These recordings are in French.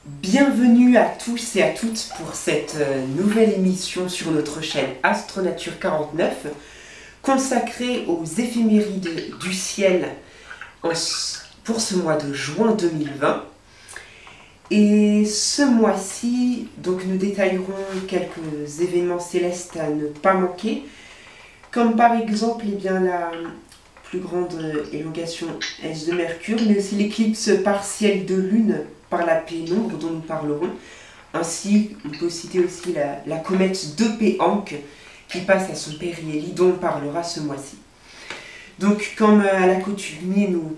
Bienvenue à tous et à toutes pour cette nouvelle émission sur notre chaîne Astronature 49 consacrée aux éphémérides du ciel pour ce mois de juin 2020. Et ce mois-ci, donc nous détaillerons quelques événements célestes à ne pas manquer, comme par exemple la plus grande élongation S de Mercure, mais aussi l'éclipse partielle de Lune par la pénombre dont nous parlerons. Ainsi, on peut citer aussi la comète d'Epehank qui passe à son périhélie dont on parlera ce mois-ci. Donc, comme à l'accoutumée, nous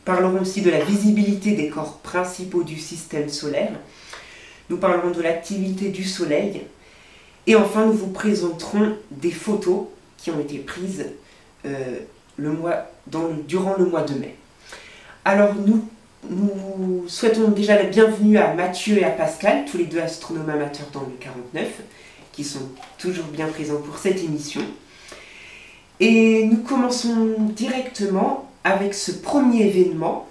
parlerons aussi de la visibilité des corps principaux du système solaire. Nous parlerons de l'activité du Soleil. Et enfin, nous vous présenterons des photos qui ont été prises durant le mois de mai. Alors, nous souhaitons déjà la bienvenue à Mathieu et à Pascal, tous les deux astronomes amateurs dans le 49, qui sont toujours bien présents pour cette émission. Et nous commençons directement avec ce premier événement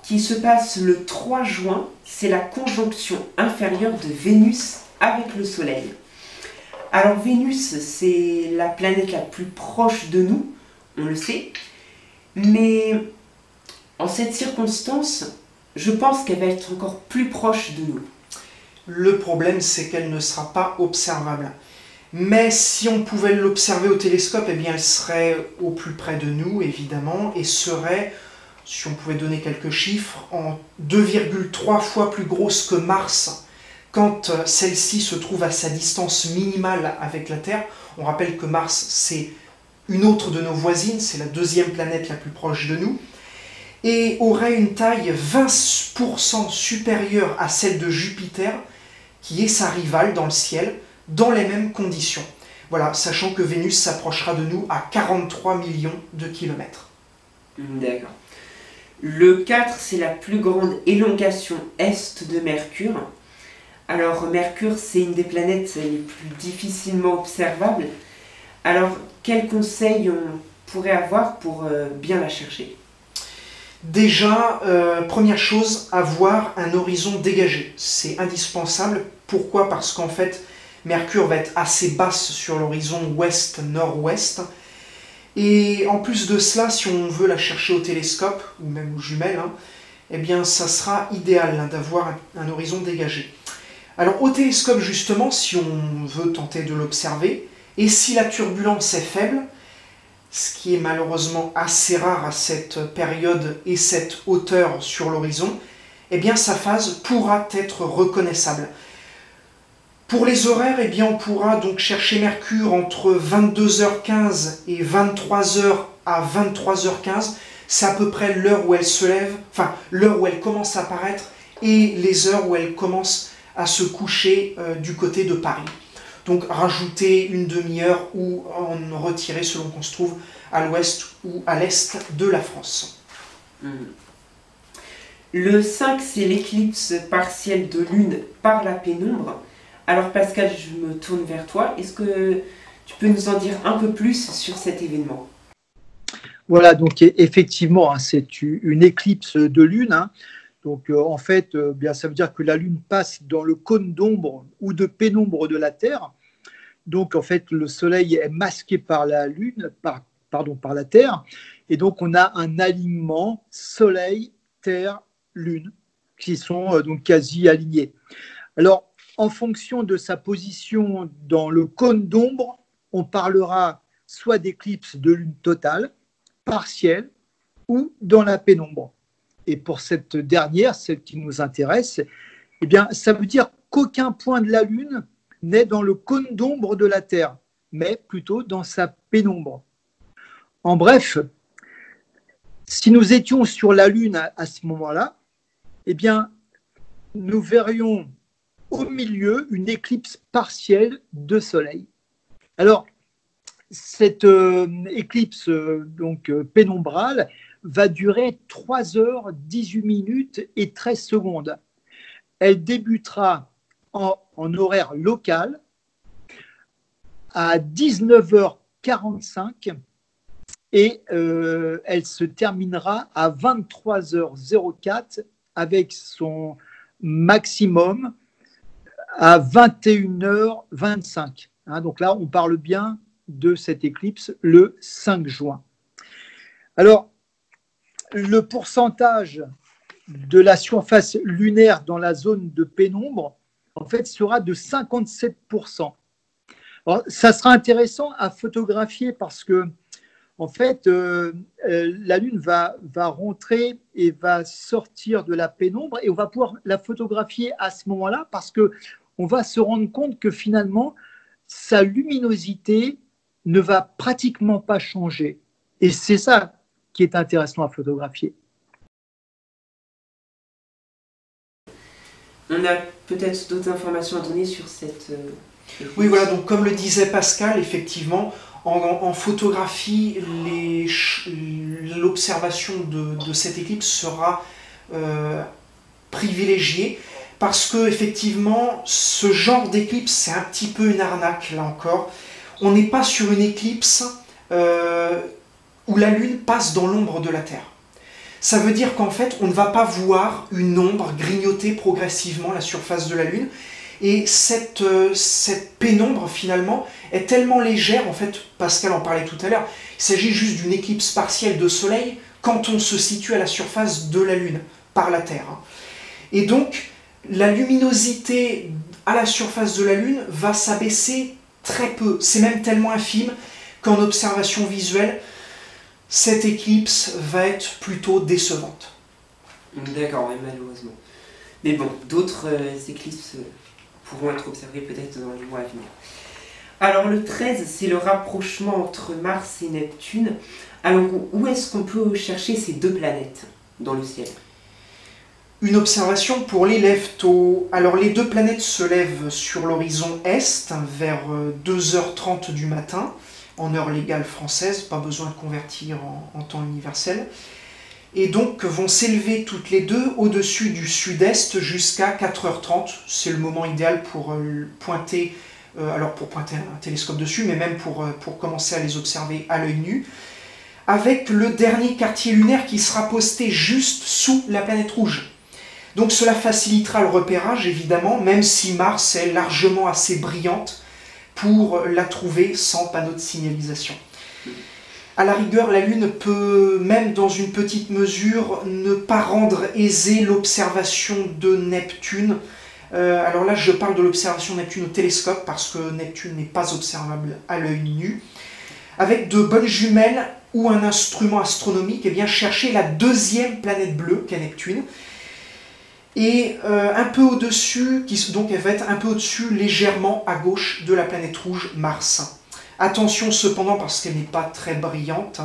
qui se passe le 3 juin. C'est la conjonction inférieure de Vénus avec le Soleil. Alors Vénus, c'est la planète la plus proche de nous, on le sait, mais en cette circonstance, je pense qu'elle va être encore plus proche de nous. Le problème, c'est qu'elle ne sera pas observable. Mais si on pouvait l'observer au télescope, eh bien, elle serait au plus près de nous, évidemment, et serait, si on pouvait donner quelques chiffres, en 2,3 fois plus grosse que Mars, quand celle-ci se trouve à sa distance minimale avec la Terre. On rappelle que Mars, c'est une autre de nos voisines, c'est la deuxième planète la plus proche de nous, et aurait une taille 20% supérieure à celle de Jupiter, qui est sa rivale dans le ciel, dans les mêmes conditions. Voilà, sachant que Vénus s'approchera de nous à 43 millions de kilomètres. D'accord. Le 4, c'est la plus grande élongation est de Mercure. Alors, Mercure, c'est une des planètes les plus difficilement observables. Alors, quels conseils on pourrait avoir pour bien la chercher ? Déjà, première chose, avoir un horizon dégagé. C'est indispensable. Pourquoi ? Parce qu'en fait, Mercure va être assez basse sur l'horizon ouest-nord-ouest. Et en plus de cela, si on veut la chercher au télescope, ou même aux jumelles, eh bien, ça sera idéal d'avoir un horizon dégagé. Alors, au télescope, justement, si on veut tenter de l'observer, et si la turbulence est faible, ce qui est malheureusement assez rare à cette période et cette hauteur sur l'horizon, eh bien sa phase pourra être reconnaissable. Pour les horaires, eh bien on pourra donc chercher Mercure entre 22h15 et 23h à 23h15. C'est à peu près l'heure où elle se lève, enfin l'heure où elle commence à apparaître et les heures où elle commence à se coucher du côté de Paris. Donc rajouter une demi-heure ou en retirer selon qu'on se trouve à l'ouest ou à l'est de la France. Le 5, c'est l'éclipse partielle de Lune par la pénombre. Alors Pascal, je me tourne vers toi. Est-ce que tu peux nous en dire un peu plus sur cet événement ? Voilà, donc effectivement, c'est une éclipse de Lune. Donc en fait, bien, ça veut dire que la Lune passe dans le cône d'ombre ou de pénombre de la Terre. Donc en fait, le Soleil est masqué par la Lune, par la Terre, et donc on a un alignement Soleil, Terre, Lune qui sont donc quasi alignés. Alors, en fonction de sa position dans le cône d'ombre, on parlera soit d'éclipse de Lune totale, partielle ou dans la pénombre. Et pour cette dernière, celle qui nous intéresse, eh bien, ça veut dire qu'aucun point de la Lune n'est dans le cône d'ombre de la Terre, mais plutôt dans sa pénombre. En bref, si nous étions sur la Lune à ce moment-là, eh bien, nous verrions au milieu une éclipse partielle de Soleil. Alors, cette éclipse pénombrale va durer 3 heures, 18 minutes et 13 secondes. Elle débutera en horaire local à 19h45 et elle se terminera à 23h04 avec son maximum à 21h25. Donc là, on parle bien de cette éclipse le 5 juin. Alors, le pourcentage de la surface lunaire dans la zone de pénombre, en fait, sera de 57%. Alors, ça sera intéressant à photographier parce que, en fait, la Lune va rentrer et va sortir de la pénombre et on va pouvoir la photographier à ce moment-là parce qu'on va se rendre compte que finalement, sa luminosité ne va pratiquement pas changer. Et c'est ça qui est intéressant à photographier. On a peut-être d'autres informations à donner sur cette... Oui, voilà, donc comme le disait Pascal, effectivement, en photographie, l'observation de cette éclipse sera privilégiée parce que, effectivement, ce genre d'éclipse, c'est un petit peu une arnaque, là encore. On n'est pas sur une éclipse où la Lune passe dans l'ombre de la Terre. Ça veut dire qu'en fait, on ne va pas voir une ombre grignoter progressivement la surface de la Lune. Et cette pénombre, finalement, est tellement légère, en fait, Pascal en parlait tout à l'heure, il s'agit juste d'une éclipse partielle de Soleil quand on se situe à la surface de la Lune, par la Terre. Et donc, la luminosité à la surface de la Lune va s'abaisser très peu. C'est même tellement infime qu'en observation visuelle, cette éclipse va être plutôt décevante. D'accord, oui, malheureusement. Mais bon, d'autres éclipses pourront être observées peut-être dans les mois à venir. Alors le 13, c'est le rapprochement entre Mars et Neptune. Alors où est-ce qu'on peut chercher ces deux planètes dans le ciel? Une observation pour les lèvres tôt. Alors les deux planètes se lèvent sur l'horizon est vers 2h30 du matin, en heure légale française, pas besoin de convertir en temps universel. Et donc vont s'élever toutes les deux au-dessus du sud-est jusqu'à 4h30. C'est le moment idéal pour pointer, pour pointer un télescope dessus, mais même pour commencer à les observer à l'œil nu, avec le dernier quartier lunaire qui sera posté juste sous la planète rouge. Donc cela facilitera le repérage, évidemment, même si Mars est largement assez brillante pour la trouver sans panneau de signalisation. À la rigueur, la Lune peut, même dans une petite mesure, ne pas rendre aisée l'observation de Neptune. Alors là, je parle de l'observation de Neptune au télescope, parce que Neptune n'est pas observable à l'œil nu. Avec de bonnes jumelles ou un instrument astronomique, eh bien, chercher la deuxième planète bleue qu'est Neptune. Et un peu au-dessus, donc elle va être un peu au-dessus, légèrement à gauche de la planète rouge Mars. Attention cependant parce qu'elle n'est pas très brillante,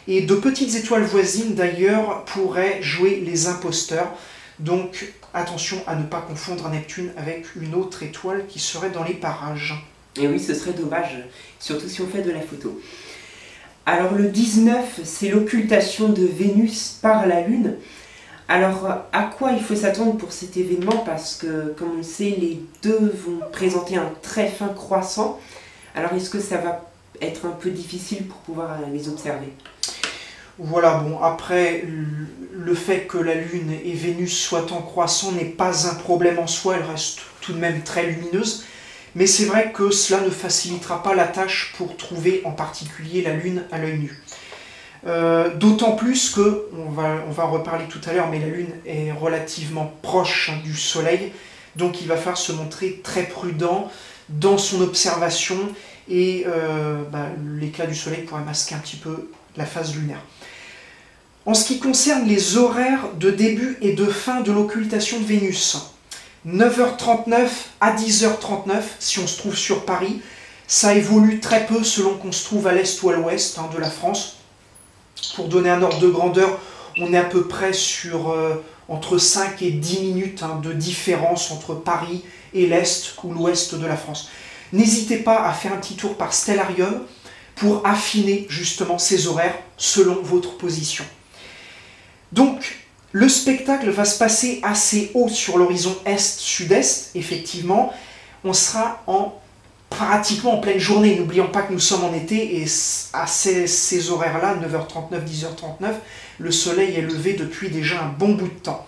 et de petites étoiles voisines d'ailleurs pourraient jouer les imposteurs, donc attention à ne pas confondre Neptune avec une autre étoile qui serait dans les parages. Et oui, ce serait dommage, surtout si on fait de la photo. Alors le 19, c'est l'occultation de Vénus par la Lune. Alors, à quoi il faut s'attendre pour cet événement? Parce que, comme on le sait, les deux vont présenter un très fin croissant. Alors, est-ce que ça va être un peu difficile pour pouvoir les observer? Voilà, bon, après, le fait que la Lune et Vénus soient en croissant n'est pas un problème en soi, elle reste tout de même très lumineuse. Mais c'est vrai que cela ne facilitera pas la tâche pour trouver en particulier la Lune à l'œil nu. D'autant plus que, on va en reparler tout à l'heure, mais la Lune est relativement proche du Soleil, donc il va falloir se montrer très prudent dans son observation et l'éclat du Soleil pourrait masquer un petit peu la phase lunaire. En ce qui concerne les horaires de début et de fin de l'occultation de Vénus, 9h39 à 10h39 si on se trouve sur Paris, ça évolue très peu selon qu'on se trouve à l'est ou à l'ouest de la France. Pour donner un ordre de grandeur, on est à peu près sur entre 5 et 10 minutes de différence entre Paris et l'est ou l'ouest de la France. N'hésitez pas à faire un petit tour par Stellarium pour affiner justement ces horaires selon votre position. Donc, le spectacle va se passer assez haut sur l'horizon est-sud-est, effectivement. On sera pratiquement en pleine journée. N'oublions pas que nous sommes en été et à ces horaires-là, 9h39, 10h39, le soleil est levé depuis déjà un bon bout de temps.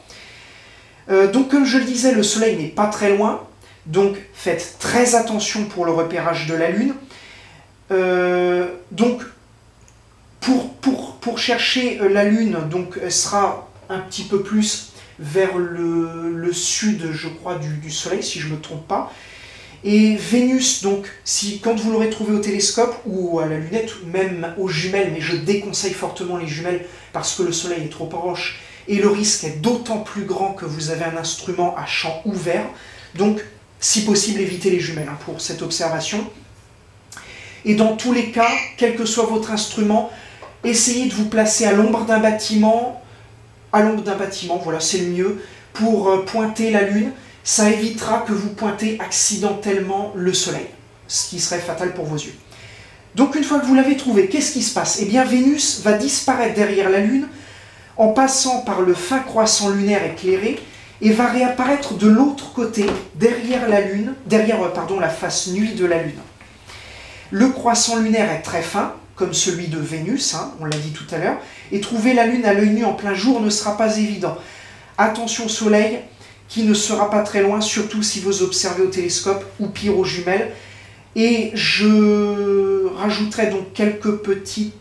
Donc comme je le disais, le Soleil n'est pas très loin, donc faites très attention pour le repérage de la Lune. Donc pour chercher la Lune, donc, elle sera un petit peu plus vers le sud, je crois, du Soleil, si je ne me trompe pas. Et Vénus, donc, quand vous l'aurez trouvé au télescope ou à la lunette, ou même aux jumelles, mais je déconseille fortement les jumelles parce que le Soleil est trop proche et le risque est d'autant plus grand que vous avez un instrument à champ ouvert. Donc, si possible, évitez les jumelles pour cette observation. Et dans tous les cas, quel que soit votre instrument, essayez de vous placer à l'ombre d'un bâtiment. À l'ombre d'un bâtiment, voilà, c'est le mieux, pour pointer la Lune. Ça évitera que vous pointez accidentellement le Soleil, ce qui serait fatal pour vos yeux. Donc une fois que vous l'avez trouvé, qu'est-ce qui se passe? Eh bien Vénus va disparaître derrière la Lune en passant par le fin croissant lunaire éclairé et va réapparaître de l'autre côté, derrière la Lune, la face nuit de la Lune. Le croissant lunaire est très fin, comme celui de Vénus, on l'a dit tout à l'heure, et trouver la Lune à l'œil nu en plein jour ne sera pas évident. Attention au Soleil, qui ne sera pas très loin, surtout si vous observez au télescope ou pire aux jumelles. Et je rajouterai donc quelques petits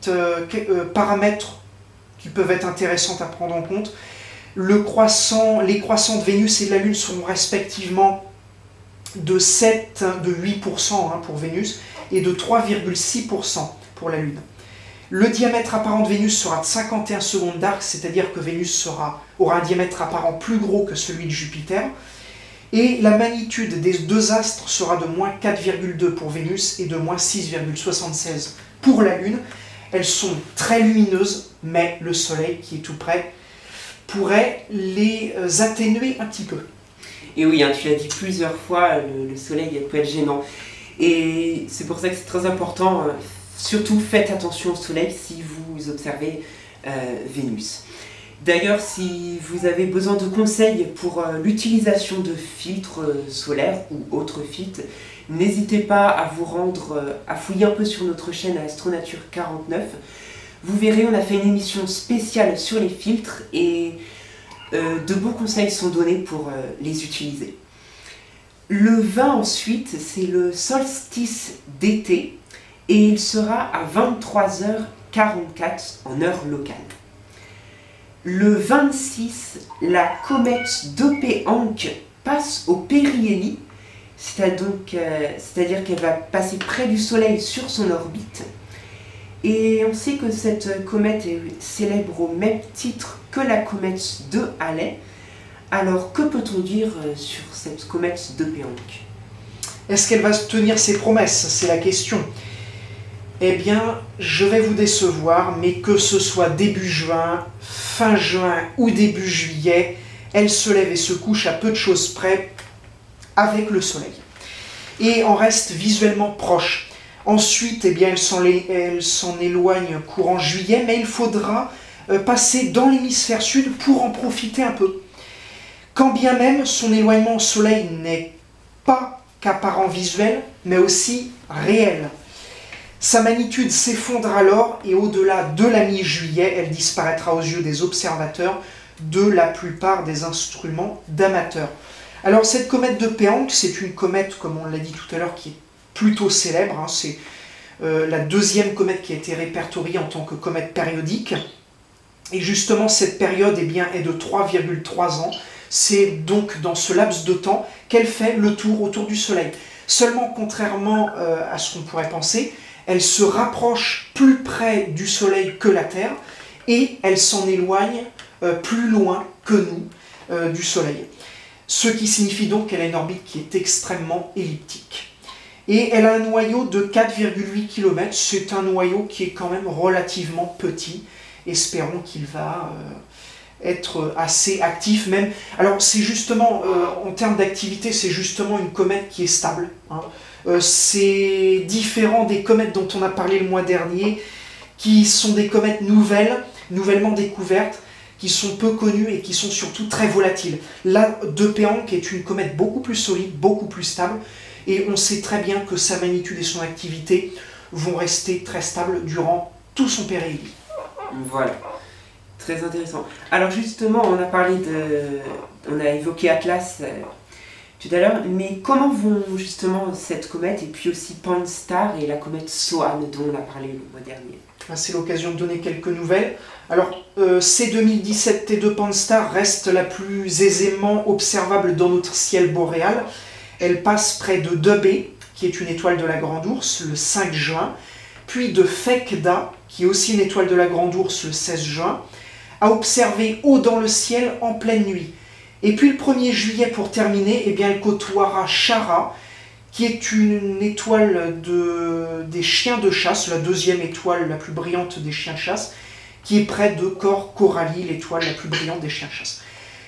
paramètres qui peuvent être intéressants à prendre en compte. Les croissants de Vénus et de la Lune seront respectivement de 8% pour Vénus et de 3,6% pour la Lune. Le diamètre apparent de Vénus sera de 51 secondes d'arc, c'est-à-dire que Vénus aura un diamètre apparent plus gros que celui de Jupiter. Et la magnitude des deux astres sera de moins 4,2 pour Vénus et de moins 6,76 pour la Lune. Elles sont très lumineuses, mais le Soleil, qui est tout près, pourrait les atténuer un petit peu. Et oui, tu l'as dit plusieurs fois, le Soleil peut être gênant. Et c'est pour ça que c'est très important. Surtout, faites attention au Soleil si vous observez Vénus. D'ailleurs, si vous avez besoin de conseils pour l'utilisation de filtres solaires ou autres filtres, n'hésitez pas à vous rendre, à fouiller un peu sur notre chaîne Astronature 49. Vous verrez, on a fait une émission spéciale sur les filtres et de bons conseils sont donnés pour les utiliser. Le 20 ensuite, c'est le solstice d'été. Et il sera à 23h44 en heure locale. Le 26, la comète Dopé-Hank passe au périhélie, c'est-à-dire qu'elle va passer près du Soleil sur son orbite. Et on sait que cette comète est célèbre au même titre que la comète de Halley. Alors que peut-on dire sur cette comète Dopé-Hank? Est-ce qu'elle va tenir ses promesses? C'est la question. Eh bien, je vais vous décevoir, mais que ce soit début juin, fin juin ou début juillet, elle se lève et se couche à peu de choses près avec le Soleil. Et en reste visuellement proche. Ensuite, eh bien, elle s'en éloigne courant juillet, mais il faudra passer dans l'hémisphère sud pour en profiter un peu. Quand bien même son éloignement au Soleil n'est pas qu'apparent visuel, mais aussi réel. Sa magnitude s'effondre alors et au-delà de la mi-juillet, elle disparaîtra aux yeux des observateurs de la plupart des instruments d'amateurs. Alors cette comète Dopé-Hank, c'est une comète, comme on l'a dit tout à l'heure, qui est plutôt célèbre. C'est la deuxième comète qui a été répertoriée en tant que comète périodique. Et justement, cette période est de 3,3 ans. C'est donc dans ce laps de temps qu'elle fait le tour autour du Soleil. Seulement, contrairement à ce qu'on pourrait penser, elle se rapproche plus près du Soleil que la Terre et elle s'en éloigne plus loin que nous du Soleil. Ce qui signifie donc qu'elle a une orbite qui est extrêmement elliptique. Et elle a un noyau de 4,8 km. C'est un noyau qui est quand même relativement petit. Espérons qu'il va être assez actif même. Alors c'est justement, en termes d'activité, c'est justement une comète qui est stable. C'est différent des comètes dont on a parlé le mois dernier, qui sont des comètes nouvellement découvertes, qui sont peu connues et qui sont surtout très volatiles. La Dopé-Hank est une comète beaucoup plus solide, beaucoup plus stable, et on sait très bien que sa magnitude et son activité vont rester très stables durant tout son périhélie. Voilà. Très intéressant. Alors justement, on a évoqué Atlas tout à l'heure, mais comment vont justement cette comète et puis aussi Pan-STARRS et la comète Swan dont on a parlé le mois dernier? C'est l'occasion de donner quelques nouvelles. Alors, C2017 T2 Pan-STARRS reste la plus aisément observable dans notre ciel boréal. Elle passe près de 2B, qui est une étoile de la Grande Ourse, le 5 juin, puis de Phecda, qui est aussi une étoile de la Grande Ourse, le 16 juin, à observer haut dans le ciel en pleine nuit. Et puis le 1er juillet, pour terminer, eh bien, elle côtoiera Chara, qui est une étoile des chiens de chasse, la deuxième étoile la plus brillante des chiens de chasse, qui est près de Cor Coralie, l'étoile la plus brillante des chiens de chasse.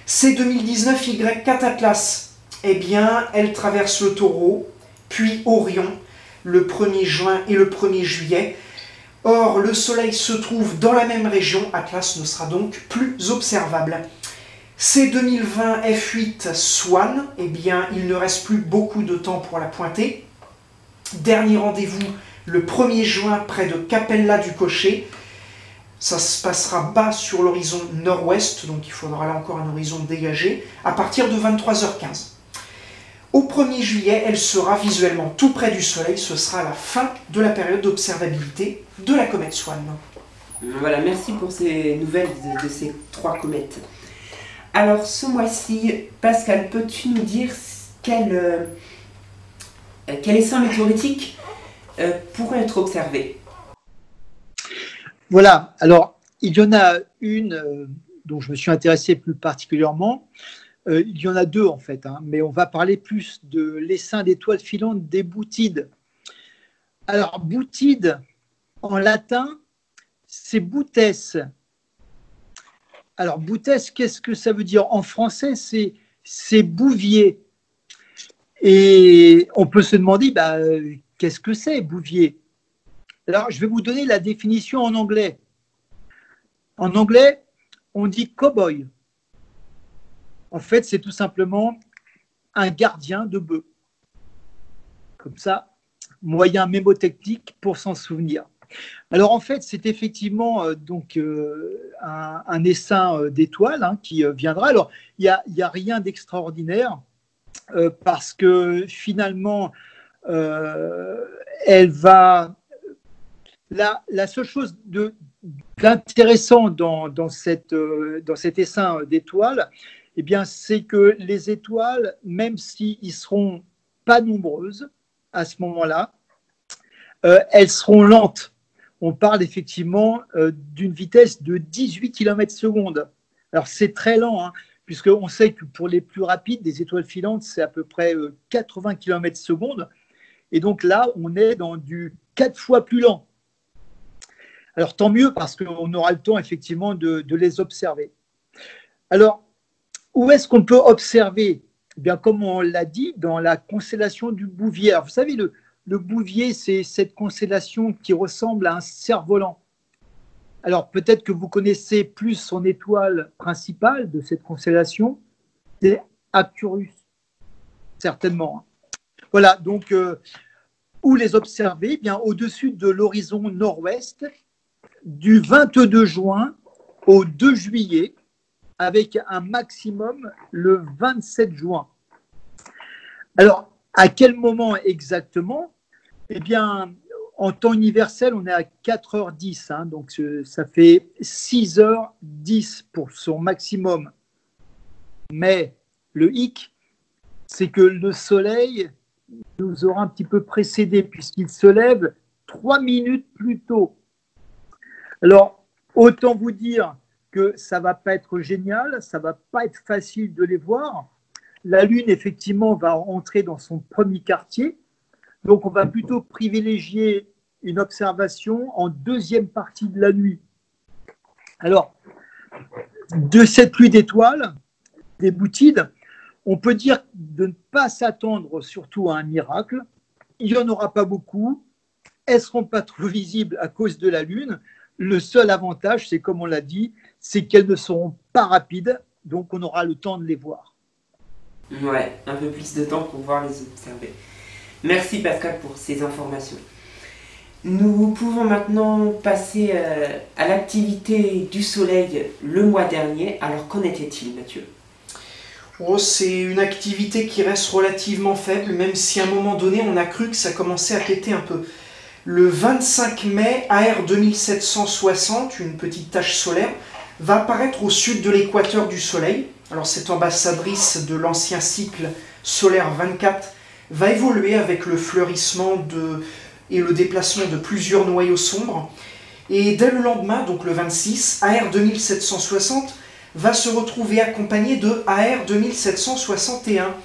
C2019 Y4 Atlas, eh bien, elle traverse le Taureau, puis Orion, le 1er juin et le 1er juillet. Or, le Soleil se trouve dans la même région, Atlas ne sera donc plus observable. C2020 F8 Swan, eh bien, il ne reste plus beaucoup de temps pour la pointer. Dernier rendez-vous le 1er juin près de Capella du Cocher. Ça se passera bas sur l'horizon nord-ouest, donc il faudra là encore un horizon dégagé, à partir de 23h15. Au 1er juillet, elle sera visuellement tout près du Soleil. Ce sera la fin de la période d'observabilité de la comète Swan. Voilà, merci pour ces nouvelles de ces 3 comètes. Alors, ce mois-ci, Pascal, peux-tu nous dire quel essaim météoritique pourrait être observé? Voilà, alors il y en a une dont je me suis intéressé plus particulièrement. Il y en a 2 en fait, hein, mais on va parler plus de l'essaim d'étoiles filantes des Boutides. Alors, Boutide, en latin, c'est Boutès. Alors, Boutès, qu'est-ce que ça veut dire? En français, c'est Bouvier. Et on peut se demander, qu'est-ce que c'est, Bouvier? Alors, je vais vous donner la définition en anglais. En anglais, on dit cow-boy. En fait, c'est tout simplement un gardien de bœufs. Comme ça, moyen mémotechnique pour s'en souvenir. Alors, en fait, c'est effectivement un essaim d'étoiles qui viendra. Alors, il n'y a rien d'extraordinaire parce que finalement, elle va... La seule chose d'intéressant dans cet essaim d'étoiles, eh bien, c'est que les étoiles, même s'ils ne seront pas nombreuses à ce moment-là, elles seront lentes. On parle effectivement d'une vitesse de 18 km/s. Alors, c'est très lent, puisqu'on sait que pour les plus rapides, des étoiles filantes, c'est à peu près 80 km/s. Et donc là, on est dans du 4 fois plus lent. Alors, tant mieux, parce qu'on aura le temps, effectivement, de les observer. Alors, où est-ce qu'on peut observer? Eh bien, comme on l'a dit, dans la constellation du Bouvier. Alors, vous savez, le Bouvier, c'est cette constellation qui ressemble à un cerf-volant. Alors, peut-être que vous connaissez plus son étoile principale de cette constellation, c'est Arcturus, certainement. Voilà, donc, où les observer? Eh bien, au-dessus de l'horizon nord-ouest, du 22 juin au 2 juillet, avec un maximum le 27 juin. Alors, à quel moment exactement? Eh bien, en temps universel, on est à 4h10, donc ça fait 6h10 pour son maximum. Mais le hic, c'est que le Soleil nous aura un petit peu précédé, puisqu'il se lève 3 minutes plus tôt. Alors, autant vous dire que ça ne va pas être génial, ça ne va pas être facile de les voir. La Lune, effectivement, va entrer dans son premier quartier. Donc, on va plutôt privilégier une observation en deuxième partie de la nuit. Alors, de cette pluie d'étoiles, des Boutides, on peut dire de ne pas s'attendre surtout à un miracle. Il n'y en aura pas beaucoup. Elles ne seront pas trop visibles à cause de la Lune. Le seul avantage, c'est comme on l'a dit, c'est qu'elles ne seront pas rapides, donc on aura le temps de les voir. Ouais, un peu plus de temps pour pouvoir les observer. Merci Pascal pour ces informations. Nous pouvons maintenant passer à l'activité du Soleil le mois dernier. Alors qu'en était-il, Mathieu? Oh, c'est une activité qui reste relativement faible, même si à un moment donné on a cru que ça commençait à péter un peu. Le 25 mai, AR 2760, une petite tache solaire, va apparaître au sud de l'équateur du Soleil. Alors cette ambassadrice de l'ancien cycle solaire 24 va évoluer avec le fleurissement et le déplacement de plusieurs noyaux sombres. Et dès le lendemain, donc le 26, AR 2760 va se retrouver accompagné de AR 2761,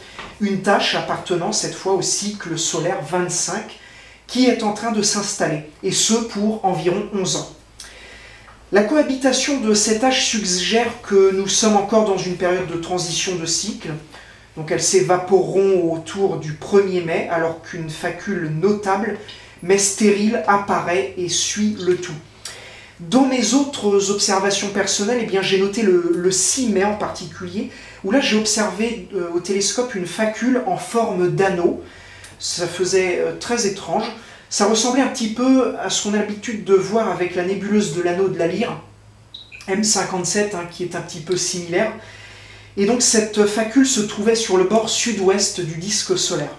une tache appartenant cette fois au cycle solaire 25, qui est en train de s'installer, et ce pour environ 11 ans. La cohabitation de ces taches suggère que nous sommes encore dans une période de transition de cycle. Donc elles s'évaporeront autour du 1er mai, alors qu'une facule notable mais stérile apparaît et suit le tout. Dans mes autres observations personnelles, j'ai noté le 6 mai en particulier, où là j'ai observé au télescope une facule en forme d'anneau. Ça faisait très étrange. Ça ressemblait un petit peu à ce qu'on a l'habitude de voir avec la nébuleuse de l'anneau de la Lyre, M57, qui est un petit peu similaire. Et donc cette facule se trouvait sur le bord sud-ouest du disque solaire.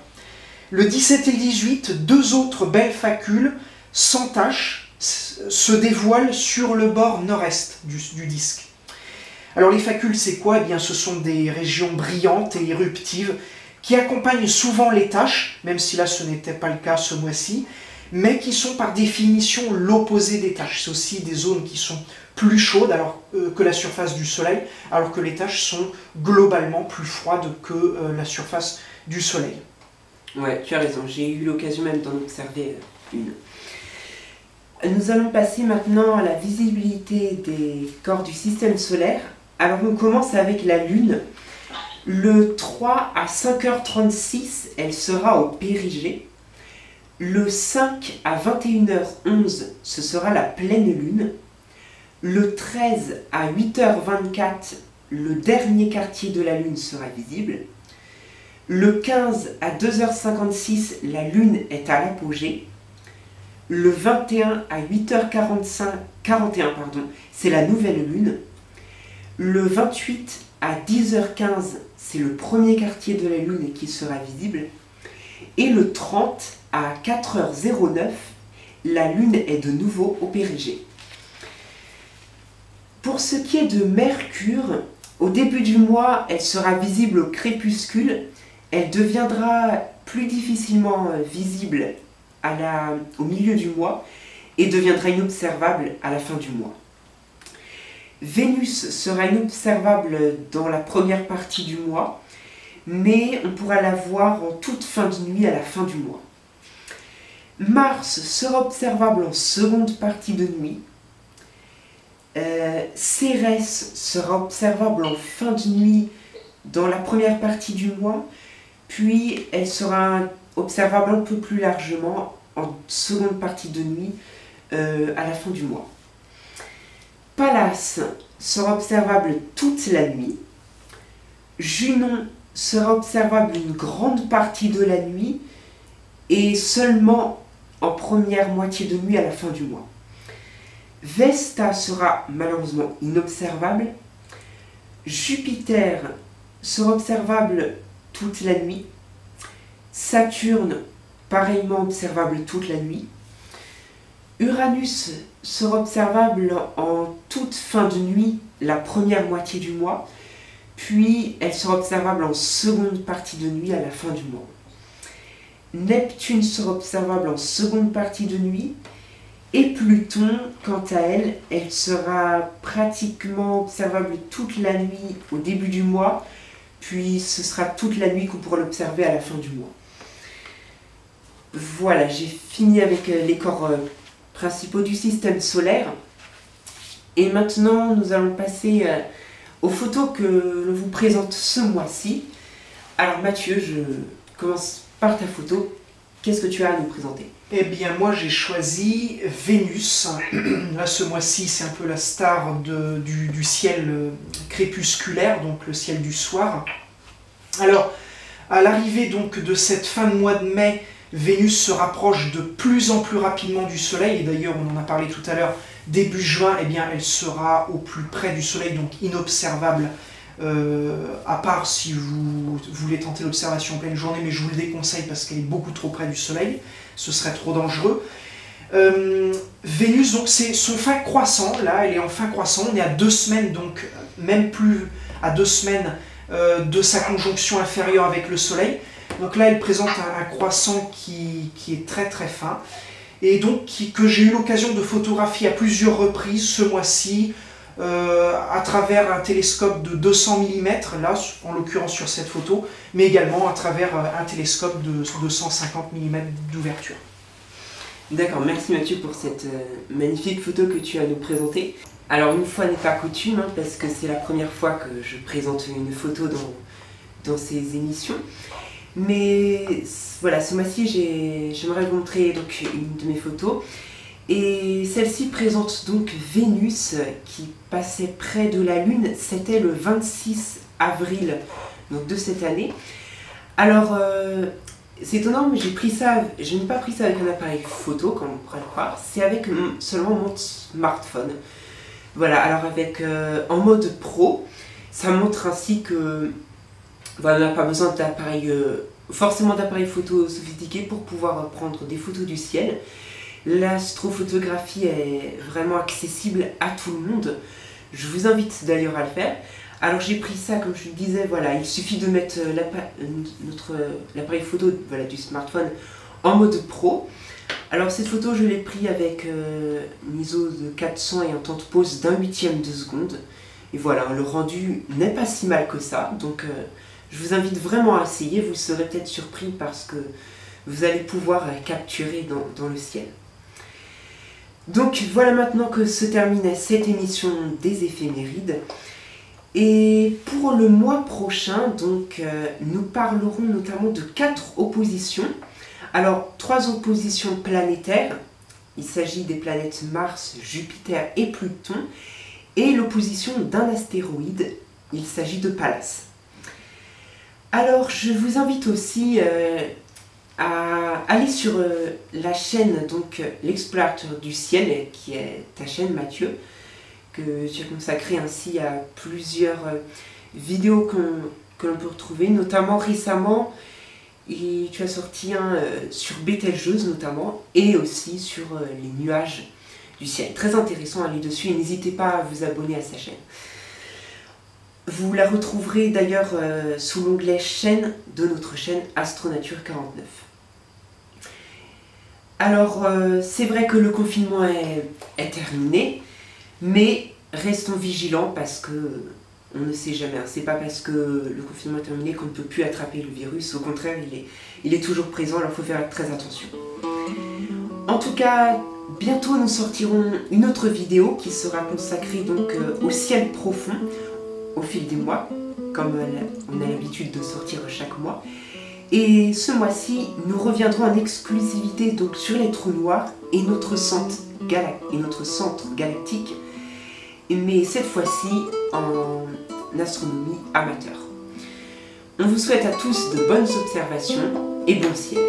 Le 17 et le 18, deux autres belles facules, sans tache, se dévoilent sur le bord nord-est du disque. Alors les facules, c'est quoi? Ce sont des régions brillantes et éruptives qui accompagnent souvent les taches, même si là ce n'était pas le cas ce mois-ci, mais qui sont par définition l'opposé des taches. C'est aussi des zones qui sont plus chaudes que la surface du Soleil, alors que les taches sont globalement plus froides que la surface du Soleil. Ouais, tu as raison, j'ai eu l'occasion même d'en observer une. Nous allons passer maintenant à la visibilité des corps du système solaire. Alors on commence avec la Lune. Le 3 à 5h36, elle sera au périgée. Le 5 à 21h11, ce sera la pleine Lune. Le 13 à 8h24, le dernier quartier de la Lune sera visible. Le 15 à 2h56, la Lune est à l'apogée. Le 21 à 8h41, c'est la nouvelle Lune. Le 28 à 10h15, c'est le premier quartier de la Lune qui sera visible. Et le 30 à 4h09, la Lune est de nouveau au périgée. Pour ce qui est de Mercure, au début du mois, elle sera visible au crépuscule. Elle deviendra plus difficilement visible au milieu du mois et deviendra inobservable à la fin du mois. Vénus sera inobservable dans la première partie du mois, mais on pourra la voir en toute fin de nuit à la fin du mois. Mars sera observable en seconde partie de nuit. Cérès sera observable en fin de nuit dans la première partie du mois, puis elle sera observable un peu plus largement en seconde partie de nuit à la fin du mois. Pallas sera observable toute la nuit. Junon sera observable une grande partie de la nuit et seulement en première moitié de nuit à la fin du mois. Vesta sera malheureusement inobservable. Jupiter sera observable toute la nuit. Saturne, pareillement observable toute la nuit. Uranus sera observable en toute fin de nuit, la première moitié du mois, puis elle sera observable en seconde partie de nuit à la fin du mois. Neptune sera observable en seconde partie de nuit, et Pluton, quant à elle, elle sera pratiquement observable toute la nuit au début du mois, puis ce sera toute la nuit qu'on pourra l'observer à la fin du mois. Voilà, j'ai fini avec les corps principaux du système solaire. Et maintenant, nous allons passer aux photos que l'on vous présente ce mois-ci. Alors Mathieu, je commence par ta photo. Qu'est-ce que tu as à nous présenter? Eh bien, moi j'ai choisi Vénus. Là, ce mois-ci, c'est un peu la star du ciel crépusculaire, donc le ciel du soir. Alors, à l'arrivée donc de cette fin de mois de mai, Vénus se rapproche de plus en plus rapidement du Soleil, et d'ailleurs on en a parlé tout à l'heure, début juin, eh bien, elle sera au plus près du Soleil, donc inobservable, à part si vous voulez tenter l'observation en pleine journée, mais je vous le déconseille parce qu'elle est beaucoup trop près du Soleil, ce serait trop dangereux. Vénus, donc c'est son fin croissant, là elle est en fin croissant, on est à 2 semaines, donc même plus à 2 semaines de sa conjonction inférieure avec le Soleil. Donc là elle présente un croissant qui est très très fin, et donc que j'ai eu l'occasion de photographier à plusieurs reprises ce mois-ci, à travers un télescope de 200 mm, là en l'occurrence sur cette photo, mais également à travers un télescope de 250 mm d'ouverture. D'accord, merci Mathieu pour cette magnifique photo que tu as nous présentée. Alors une fois n'est pas coutume, hein, parce que c'est la première fois que je présente une photo dans ces émissions. Mais voilà, ce mois-ci j'aimerais vous montrer donc une de mes photos. Et celle-ci présente donc Vénus qui passait près de la Lune, c'était le 26 avril donc de cette année. Alors c'est étonnant, mais je n'ai pas pris ça avec un appareil photo, comme on pourrait le croire, c'est avec seulement mon smartphone. Voilà, alors avec en mode pro, ça montre ainsi que voilà, on n'a pas besoin forcément d'appareil photo sophistiqué pour pouvoir prendre des photos du ciel. L'astrophotographie est vraiment accessible à tout le monde. Je vous invite d'ailleurs à le faire. Alors j'ai pris ça, comme je le disais, voilà, il suffit de mettre l'appareil photo du smartphone en mode pro. Alors cette photo je l'ai prise avec une ISO de 400 et un temps de pause d'1/8 de seconde. Et voilà, le rendu n'est pas si mal que ça, donc je vous invite vraiment à essayer, vous serez peut-être surpris parce que vous allez pouvoir capturer dans le ciel. Donc voilà maintenant que se termine cette émission des éphémérides. Et pour le mois prochain, donc, nous parlerons notamment de 4 oppositions. Alors 3 oppositions planétaires, il s'agit des planètes Mars, Jupiter et Pluton, et l'opposition d'un astéroïde, il s'agit de Pallas. Alors je vous invite aussi à aller sur la chaîne, donc l'Explorateur du ciel, qui est ta chaîne Mathieu, que tu as consacré ainsi à plusieurs vidéos que l'on peut retrouver, notamment récemment, et tu as sorti un sur Bételgeuse notamment, et aussi sur les nuages du ciel. Très intéressant, allez dessus et n'hésitez pas à vous abonner à sa chaîne. Vous la retrouverez d'ailleurs sous l'onglet chaîne de notre chaîne Astronature 49. Alors c'est vrai que le confinement est terminé, mais restons vigilants parce que on ne sait jamais. C'est pas parce que le confinement est terminé qu'on ne peut plus attraper le virus. Au contraire, il est toujours présent, alors il faut faire très attention. En tout cas, bientôt nous sortirons une autre vidéo qui sera consacrée donc au ciel profond au fil des mois, comme on a l'habitude de sortir chaque mois. Et ce mois-ci, nous reviendrons en exclusivité donc sur les trous noirs et notre centre galactique, mais cette fois-ci en astronomie amateur. On vous souhaite à tous de bonnes observations et bon ciel.